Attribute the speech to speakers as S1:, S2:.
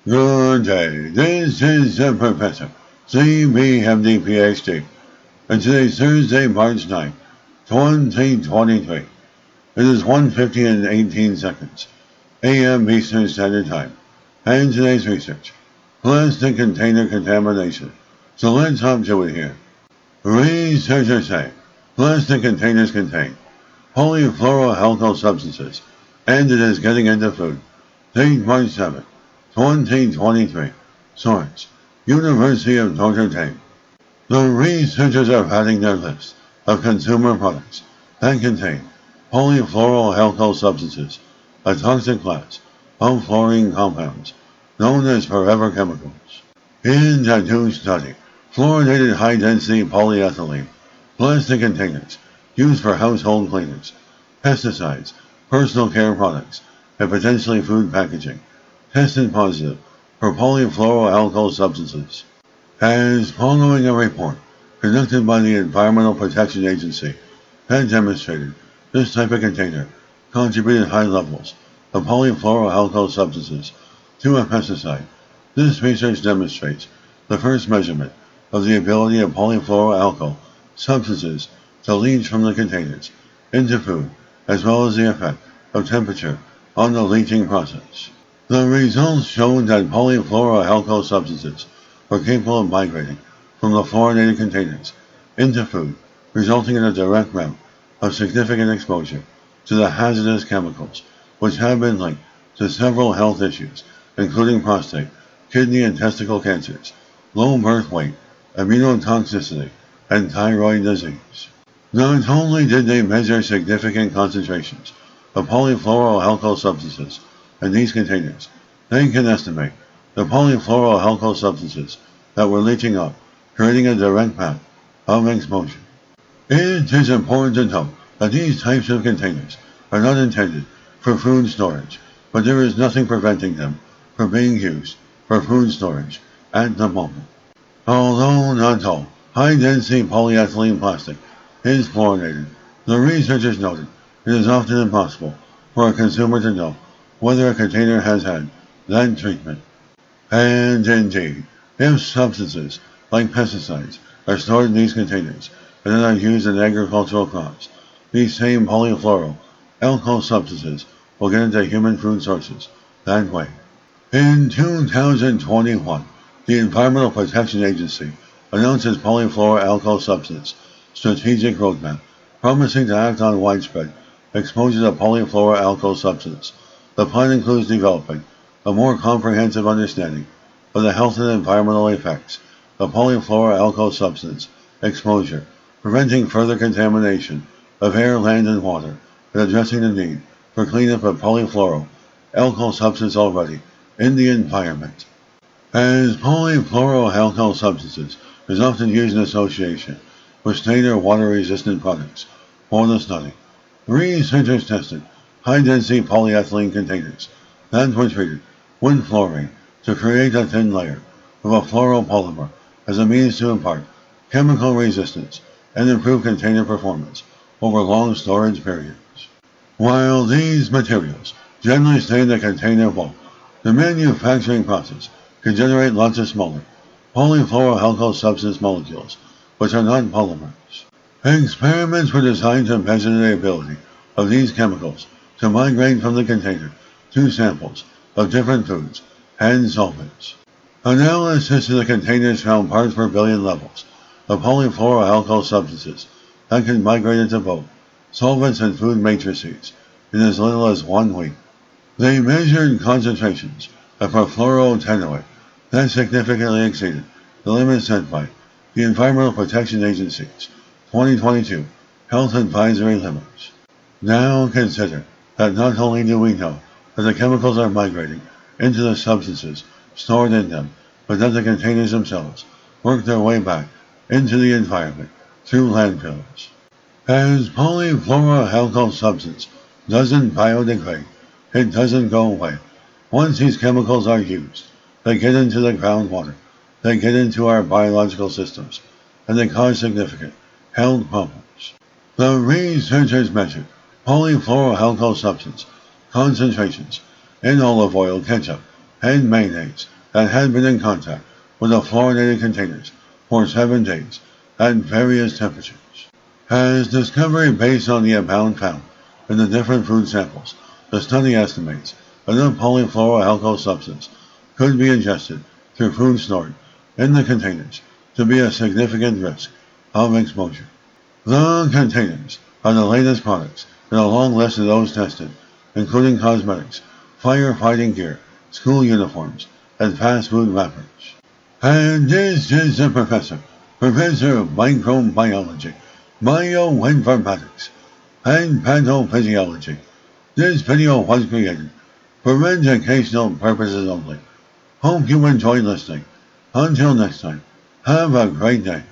S1: Good day. This is the Professor, CBMD PhD, and today's Thursday, March 9, 2023. It is 1:50 and 18 seconds, a.m. Eastern Standard Time, and today's research, plastic container contamination. So let's hop to it here. Researchers say plastic containers contain polyfluoroalkyl substances, and it is getting into food. Date March 7, 2023. Source: University of Notre Dame. The researchers are adding their list of consumer products that contain polyfluoroalkyl substances, a toxic class of fluorine compounds known as forever chemicals. In a new study, fluorinated high-density polyethylene plastic containers used for household cleaners, pesticides, personal care products, and potentially food packaging tested positive for polyfluoroalkyl substances. As following a report conducted by the Environmental Protection Agency that demonstrated this type of container contributed high levels of polyfluoroalkyl substances to a pesticide. This research demonstrates the first measurement of the ability of polyfluoroalkyl substances to leach from the containers into food, as well as the effect of temperature on the leaching process. The results showed that polyfluoroalkyl substances were capable of migrating from the fluorinated containers into food, resulting in a direct route of significant exposure to the hazardous chemicals, which have been linked to several health issues, including prostate, kidney and testicle cancers, low birth weight, immunotoxicity, and thyroid disease. Not only did they measure significant concentrations of polyfluoroalkyl substances in these containers, they can estimate the polyfluoroalkyl substances that were leaching up, creating a direct path of exposure. It is important to note that these types of containers are not intended for food storage, but there is nothing preventing them from being used for food storage at the moment. Although not all high-density polyethylene plastic is fluorinated, the researchers noted it is often impossible for a consumer to know whether a container has had that treatment. And indeed, if substances like pesticides are stored in these containers and then are used in agricultural crops, these same polyfluoroalkyl substances will get into human food sources that way. In 2021, the Environmental Protection Agency announced its polyfluoroalkyl substance strategic roadmap, promising to act on widespread exposure to polyfluoroalkyl substance. The plan includes developing a more comprehensive understanding of the health and environmental effects of polyfluoroalkyl substance exposure, preventing further contamination of air, land, and water, and addressing the need for cleanup of polyfluoroalkyl substance already in the environment. As polyfluoroalkyl substances is often used in association with stain or water-resistant products. For the study, researchers tested high-density polyethylene containers that were treated with fluorine to create a thin layer of a fluoropolymer as a means to impart chemical resistance and improve container performance over long storage periods. While these materials generally stay in the container wall, the manufacturing process can generate lots of smaller polyfluoroalkyl substance molecules, which are not polymers. Experiments were designed to measure the ability of these chemicals to migrate from the container to samples of different foods and solvents. Analysis of the containers found parts per billion levels of polyfluoroalkyl substances that can migrate into both solvents and food matrices in as little as 1 week. They measured concentrations of perfluoroalkyl that significantly exceeded the limits set by the Environmental Protection Agency's 2022 Health Advisory limits. Now consider that not only do we know that the chemicals are migrating into the substances stored in them, but that the containers themselves work their way back into the environment through landfills. As polyfluoroalkyl substance doesn't biodegrade, it doesn't go away. Once these chemicals are used, they get into the groundwater, they get into our biological systems, and they cause significant health problems. The researchers measured polyfluoroalkyl substance concentrations in olive oil, ketchup, and mayonnaise that had been in contact with the fluorinated containers for 7 days at various temperatures. As discovery based on the amount found in the different food samples, the study estimates that the polyfluoroalkyl substance could be ingested through food stored in the containers to be a significant risk of exposure. The containers are the latest products in a long list of those tested, including cosmetics, firefighting gear, school uniforms, and fast food wrappers. And this is the Professor of Microbiology, Bioinformatics, and Pathophysiology. This video was created for educational purposes only. Hope you enjoy listening. Until next time, have a great day.